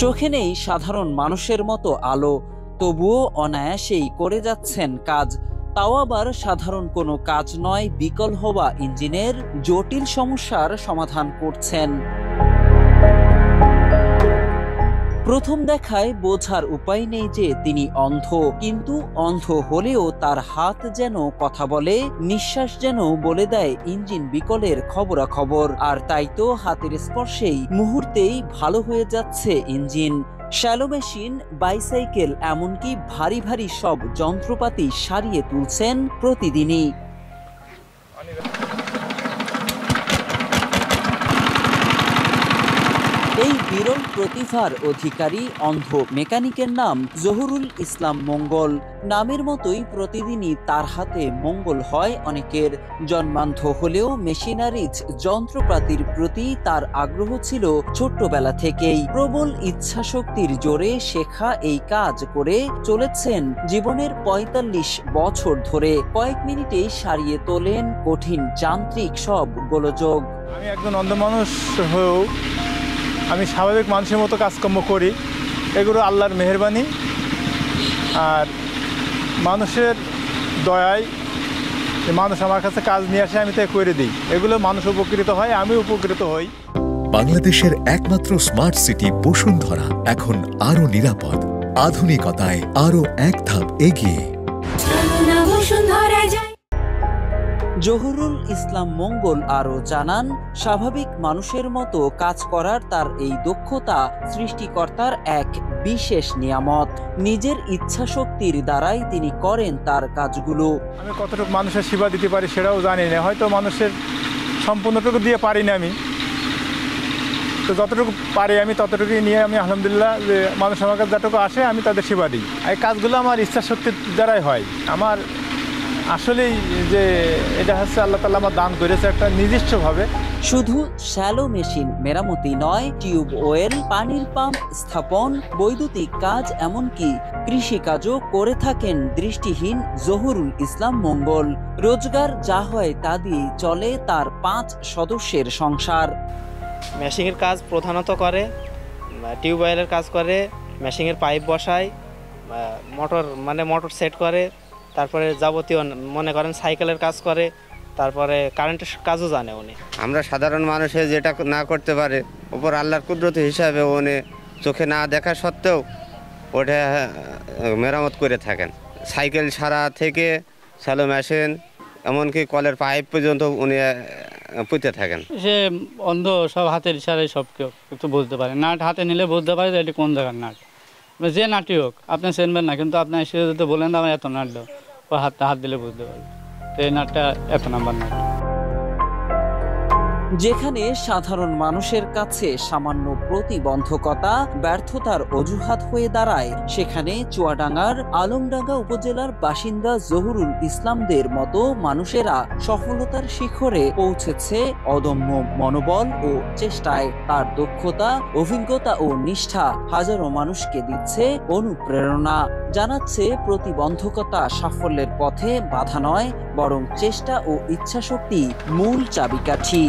চোখে নেই সাধারণ মানুষের মতো আলো, তবুও অনায়াসেই করে যাচ্ছেন কাজ। তাও আবার সাধারণ কোনো কাজ নয়, বিকল হওয়া ইঞ্জিনের জটিল সমস্যার সমাধান করছেন। প্রথম দেখায় বোঝার উপায় নেই যে তিনি অন্ধ, কিন্তু অন্ধ হলেও তার হাত যেন কথা বলে, নিঃশ্বাস যেন বলে দেয় ইঞ্জিন বিকলের খবরাখবর। আর তাই তো হাতের স্পর্শেই মুহূর্তেই ভালো হয়ে যাচ্ছে ইঞ্জিন। শ্যালো মেশিন, বাইসাইকেল, এমনকি ভারী ভারী সব যন্ত্রপাতি সারিয়ে তুলছেন প্রতিদিনই। এই বিরল প্রতিভার অধিকারী অন্ধ মেকানিকের নাম জহুরুল ইসলাম মঙ্গল। নামের মতোই প্রতিদিনই তার হাতে মঙ্গল হয় অনেকের। জন্মান্ধ হলেও মেশিনারিজ যন্ত্রপাতির প্রতি তার আগ্রহ ছিল ছোট্টবেলা থেকেই। প্রবল ইচ্ছাশক্তির জোরে শেখা এই কাজ করে চলেছেন জীবনের ৪৫ বছর ধরে। কয়েক মিনিটেই সারিয়ে তোলেন কঠিন যান্ত্রিক সব গোলযোগ। আমি একজন অন্ধ মানুষ হয়েও আমি স্বাভাবিক মানুষের মতো কাজকর্ম করি। এগুলো আল্লাহর মেহেরবানি আর মানুষের দয়ায় মানুষ আমার কাছে কাজ নিয়ে আসে, আমি তাই করে দিই। এগুলো মানুষ উপকৃত হয়, আমি উপকৃত হই। বাংলাদেশের একমাত্র স্মার্ট সিটি বসুন্ধরা এখন আরো নিরাপদ, আধুনিকতায় আরো এক ধাপ এগিয়ে। জহুরুল ইসলাম মঙ্গল আরও জানান, স্বাভাবিক মানুষের মতো কাজ করার তার এই দক্ষতা সৃষ্টিকর্তার এক বিশেষ নিয়ামত। নিজের ইচ্ছা শক্তির দ্বারাই তিনি করেন তার কাজগুলো। আমি কতটুকু মানুষের সেবা দিতে পারি সেটাও জানি না, হয়তো মানুষের সম্পূর্ণটুকু দিয়ে পারি না আমি, তো যতটুকু পারি আমি ততটুকুই নিয়ে আমি আলহামদুলিল্লাহ যে মানুষ আমার কাছে যতটুকু আসে আমি তাদের সেবা দিই। এই কাজগুলো আমার ইচ্ছা শক্তির দ্বারাই হয়। আমার আসলেই যে এটা হচ্ছে আল্লাহ তাআলা আমার দান করেছে একটা নির্দিষ্টভাবে। শুধু শ্যালো মেশিন মেরামতি নয়, টিউব ওয়েল, পানির পাম্প স্থাপন, বৈদ্যুতিক কাজ, এমনকি কৃষিকাজও করে থাকেন দৃষ্টিহীন জহুরুল ইসলাম মঙ্গল। রোজগার যা হয় তা দিয়ে চলে তার ৫ সদস্যের সংসার। মেশিনের কাজ প্রধানত করে, টিউবওয়েলের কাজ করে, মেশিনের পাইপ বসায়, মোটর সেট করে, তারপরে যাবতীয় মনে করেন সাইকেলের কাজ করে, তারপরে কারেন্টের কাজও জানে উনি। আমরা সাধারণ মানুষে যেটা না করতে পারে, ওপর আল্লাহর কুদরত হিসাবে উনি চোখে না দেখা সত্ত্বেও ওটা মেরামত করে থাকেন। সাইকেল সারা থেকে শ্যালো মেশিন, এমনকি কলের পাইপ পর্যন্ত উনি পুঁতে থাকেন। সে অন্ধ, সব হাতের ইশারায় সব কেউ একটু বুঝতে পারে। নাট হাতে নিলে বুঝতে পারে যে এটি কোন জায়গার নাট। যে নাটই হোক আপনি চেনবেন না, কিন্তু আপনি এসে যদি বলেন আমার এত নাট দাও, ও হাত দিলে বুঝতে পারবে এই নাটটা এত নাম্বার নাট। যেখানে সাধারণ মানুষের কাছে সামান্য প্রতিবন্ধকতা ব্যর্থতার অজুহাত হয়ে দাঁড়ায়, সেখানে চুয়াডাঙ্গার আলমডাঙ্গা উপজেলার বাসিন্দা জহুরুল ইসলামদের মতো মানুষেরা সফলতার শিখরে পৌঁছেছে অদম্য মনোবল ও চেষ্টায়। তার দক্ষতা, অভিজ্ঞতা ও নিষ্ঠা হাজারো মানুষকে দিচ্ছে অনুপ্রেরণা। জানাচ্ছে প্রতিবন্ধকতা সাফল্যের পথে বাধা নয়, বরং চেষ্টা ও ইচ্ছাশক্তি মূল চাবিকাঠি।